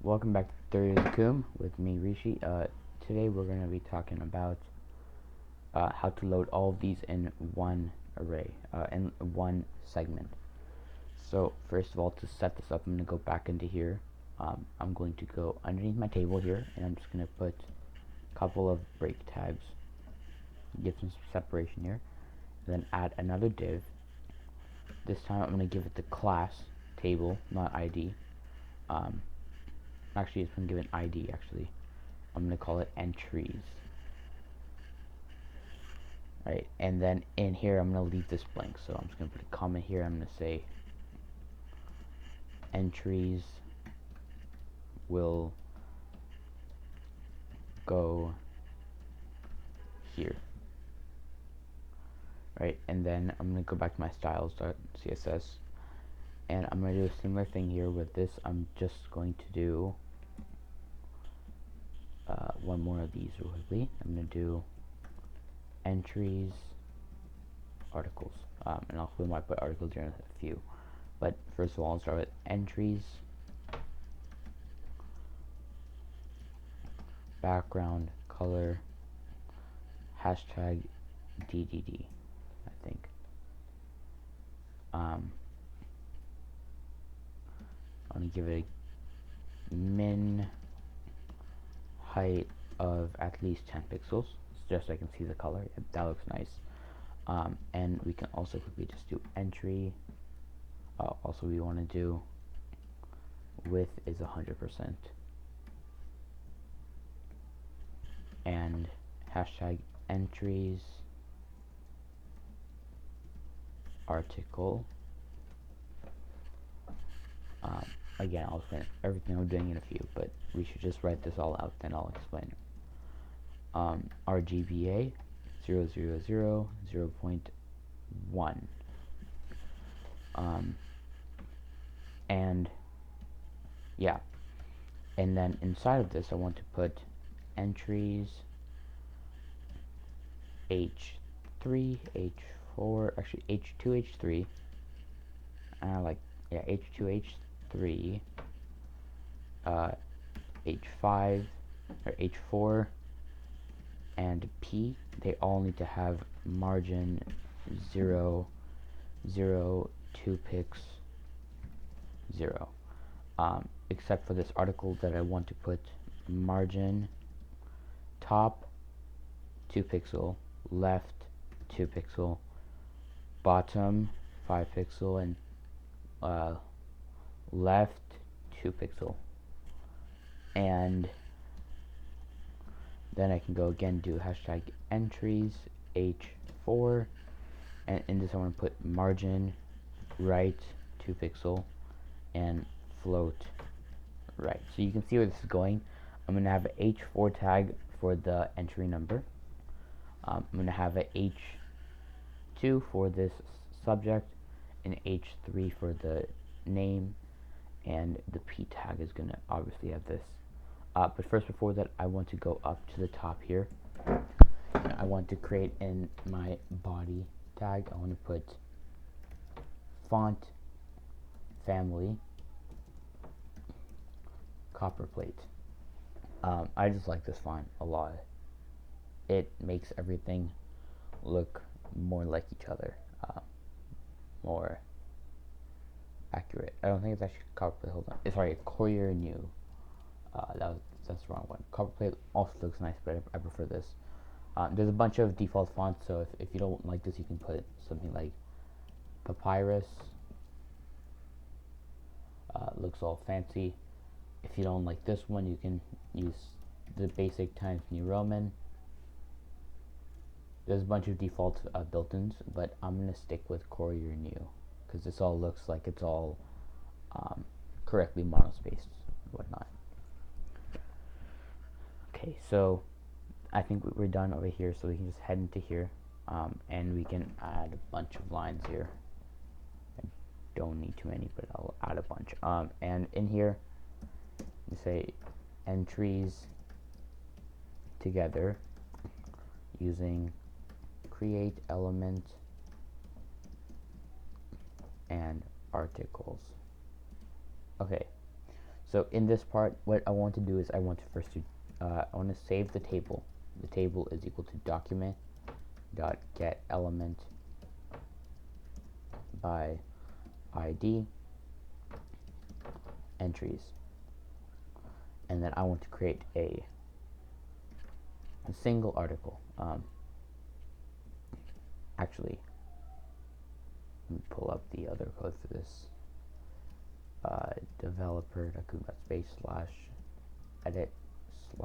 Welcome back to Days of Qoom with me, Rishi. Today we're going to be talking about how to load all of these in one array, in one segment. So first of all, to set this up, I'm going to go back into here. I'm going to go underneath my table here, and I'm just going to put a couple of break tags, give some separation here, and then add another div. This time I'm going to give it the class table, not ID. Actually, it's going to give an ID, actually. I'm going to call it entries. Right, and then in here, I'm going to leave this blank. So I'm just going to put a comment here. I'm going to say entries will go here. Right, and then I'm going to go back to my styles.css. And I'm going to do a similar thing here with this. I'm just going to do one more of these real quickly. I'm going to do entries articles, and I'll explain why I put articles here in a few. But first of all, I'll start with entries, background color, hashtag DDD, I think. I'm gonna give it a min height of at least 10 pixels, just so I can see the color. That looks nice. And we can also quickly just do entry. Also, we want to do width is 100%, and hashtag entries article. Again, I'll explain everything I'm doing in a few, but we should just write this all out, then I'll explain it. RGBA 0.1. And yeah, and then inside of this I want to put entries H3, H4, actually H2, H3, H2, H3, H5 or H4 and P. They all need to have margin 0, 0, 2 pix 0, except for this article that I want to put margin top 2 pixel, left 2 pixel, bottom 5 pixel, and left 2 pixel. And then I can go again, do hashtag entries H4, and in this I want to put margin right 2 pixel and float right. So you can see where this is going. I'm going to have an H4 tag for the entry number. I'm going to have an H2 for this subject, and H3 for the name, and the P tag is going to obviously have this. But first, before that, I want to go up to the top here. I want to create in my body tag, I want to put font family copperplate. I just like this font a lot. It makes everything look more like each other, more accurate. I don't think it's actually copperplate. Hold on, sorry, Courier New. That's the wrong one. Copperplate also looks nice, but I prefer this. There's a bunch of default fonts, so if you don't like this, you can put something like Papyrus. Looks all fancy. If you don't like this one, you can use the basic Times New Roman. There's a bunch of default built-ins, but I'm gonna stick with Courier New because this all looks like it's all correctly monospaced and whatnot. Okay, so I think we're done over here, so we can just head into here, and we can add a bunch of lines here. I don't need too many, but I'll add a bunch. And in here, you say entries together using create element and articles. Okay, So in this part, what I want to do is I want to first do, I want to save the table. The table is equal to document dot get element by ID entries, and then I want to create a single article. Actually, let me pull up the other code for this. Developer.qoom.space / edit /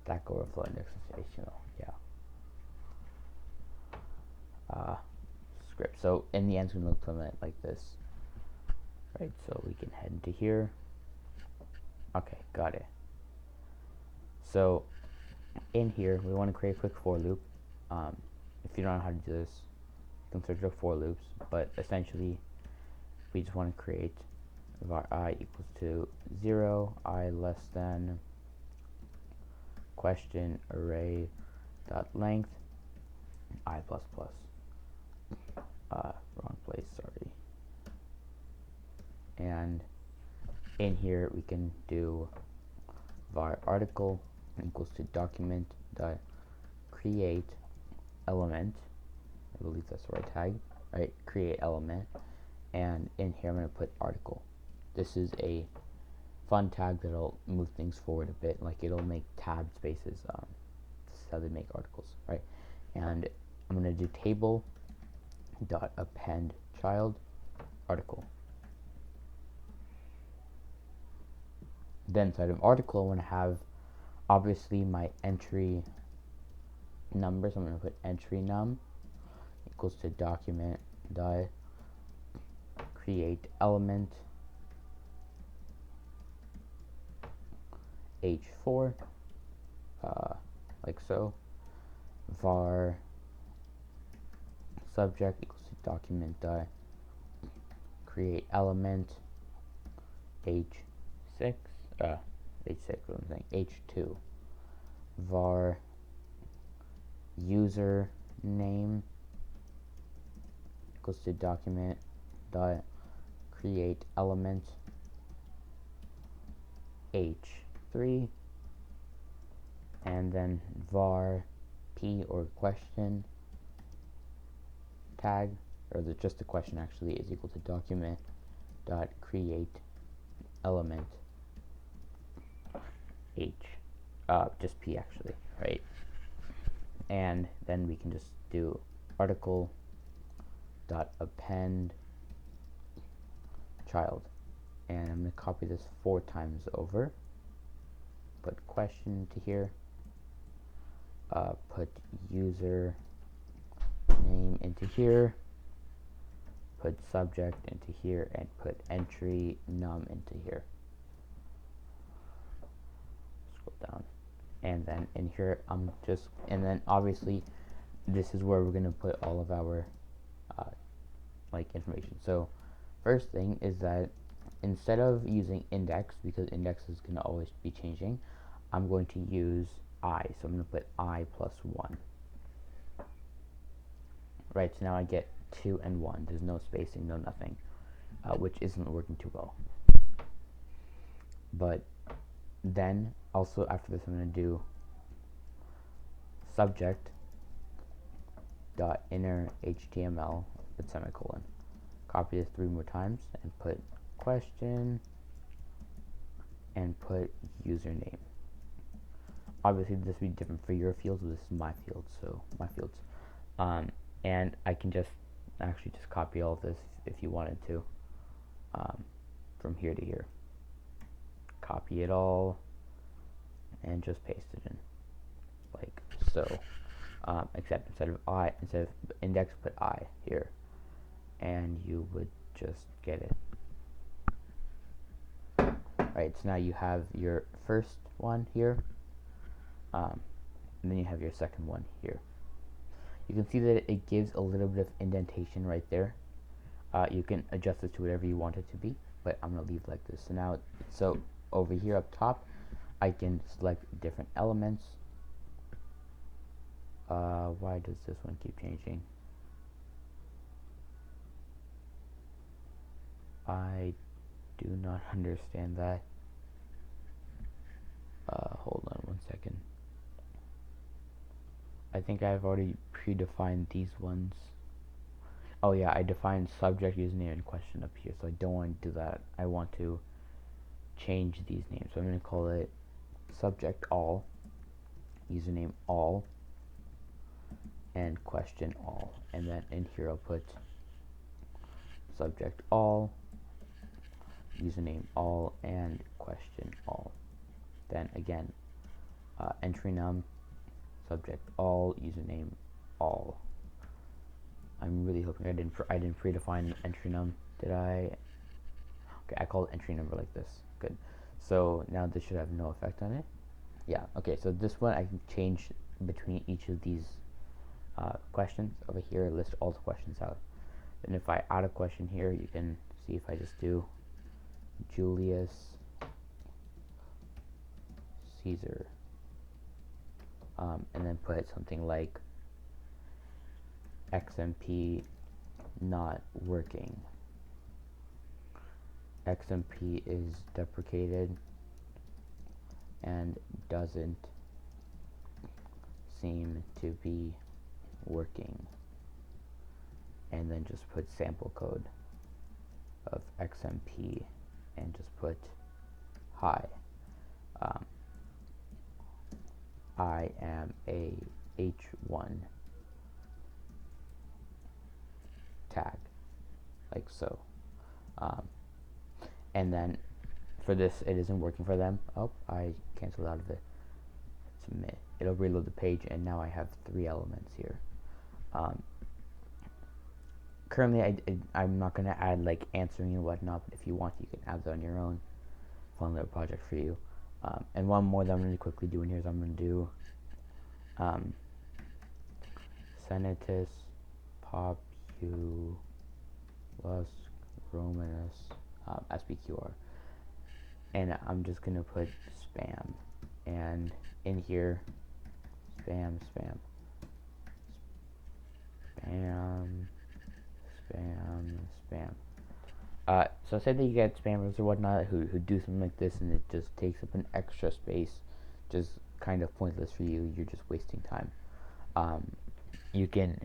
Stack Overflow index of HTML. Yeah. Script. So in the end, it's going to look something like this. Right. So we can head into here. Okay, got it. So in here, we want to create a quick for loop. If you don't know how to do this, you can search up for loops. But essentially, we just want to create var I equals to 0, I less than question array dot length I plus plus. Wrong place, sorry. And in here we can do var article equals to document dot create element. I believe that's the right tag. Right, create element. And in here I'm going to put article. This is a fun tag that'll move things forward a bit, like it'll make tab spaces. This is how they make articles, right? And I'm going to do table dot append child article. Then inside of article, I want to have obviously my entry number. So I'm going to put entry num equals to document dot create element h4, like so. Var subject equals to document dot create element h6, h6, what I'm saying, h2. Var user name equals to document dot create element h3, and then var p or question tag, or just the question actually, is equal to document dot create element h, just p actually, right? And then we can just do article dot append child, and I'm going to copy this 4 times over. Put question to here, put user name into here, put subject into here, and put entry num into here. Scroll down, and then in here and then obviously this is where we're going to put all of our like information. So first thing is that instead of using index, because index is going to always be changing, I'm going to use I. So I'm going to put I plus 1. Right, so now I get 2 and 1. There's no spacing, no nothing, which isn't working too well. But then also after this, I'm going to do subject dot inner HTML with semicolon. Copy this 3 more times and put question and put username. Obviously this would be different for your fields, but this is my field, so my fields. And I can just actually just copy all of this if you wanted to, from here to here. Copy it all and just paste it in, like so. Except instead of index, put I here, and you would just get it. Right, so now you have your first one here, and then you have your second one here. You can see that it gives a little bit of indentation right there. You can adjust it to whatever you want it to be, but I'm going to leave it like this. So now, over here up top, I can select different elements. Why does this one keep changing? I do not understand that. Hold on 1 second. I think I've already predefined these ones. Oh yeah, I defined subject, username, and question up here, so I don't want to do that. I want to change these names. So I'm going to call it subject all, username all, and question all. And then in here I'll put subject all, username all, and question all. Then again, entry num, subject all, username all. I'm really hoping I didn't predefine entry num. Did I? Okay, I call it entry number like this. Good. So now this should have no effect on it. Yeah. Okay. So this one I can change between each of these questions over here. List all the questions out. And if I add a question here, you can see if I just do Julius Caesar, and then put something like XMP not working. XMP is deprecated and doesn't seem to be working. And then just put sample code of XMP and just put hi. I am a H1 tag, like so. And then for this, it isn't working for them. Oh, I canceled out of it. Submit. It'll reload the page, and now I have 3 elements here. Currently, I'm not going to add like answering and whatnot, but if you want, you can add that on your own. Fun little project for you. And one more that I'm going to quickly do in here is I'm going to do Senatus Populus Romanus SPQR. And I'm just going to put spam. And in here, spam, spam, spam, spam, spam. So say that you get spammers or whatnot who do something like this, and it just takes up an extra space, just kind of pointless for you. You're just wasting time. You can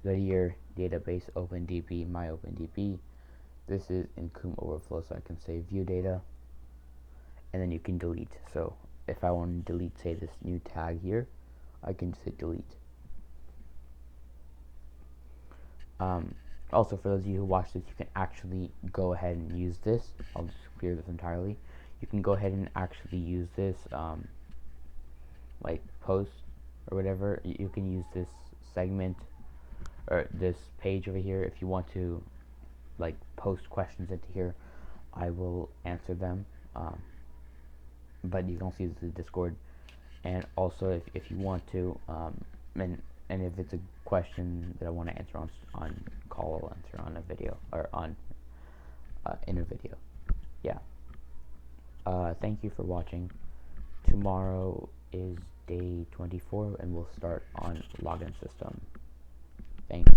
go to your database, OpenDB, my OpenDB. This is in Qoom overflow, so I can say view data, and then you can delete. So if I want to delete, say, this new tag here, I can just hit delete. Also, for those of you who watch this, you can actually go ahead and use this. I'll just clear this entirely. You can go ahead and actually use this, like post or whatever. You can use this segment or this page over here if you want to, like, post questions into here. I will answer them. But you can also use the Discord. And also, if you want to, and if it's a question that I want to answer on call, I'll answer on a video, or on in a video. Yeah. Thank you for watching. Tomorrow is day 24, and we'll start on login system. Thanks.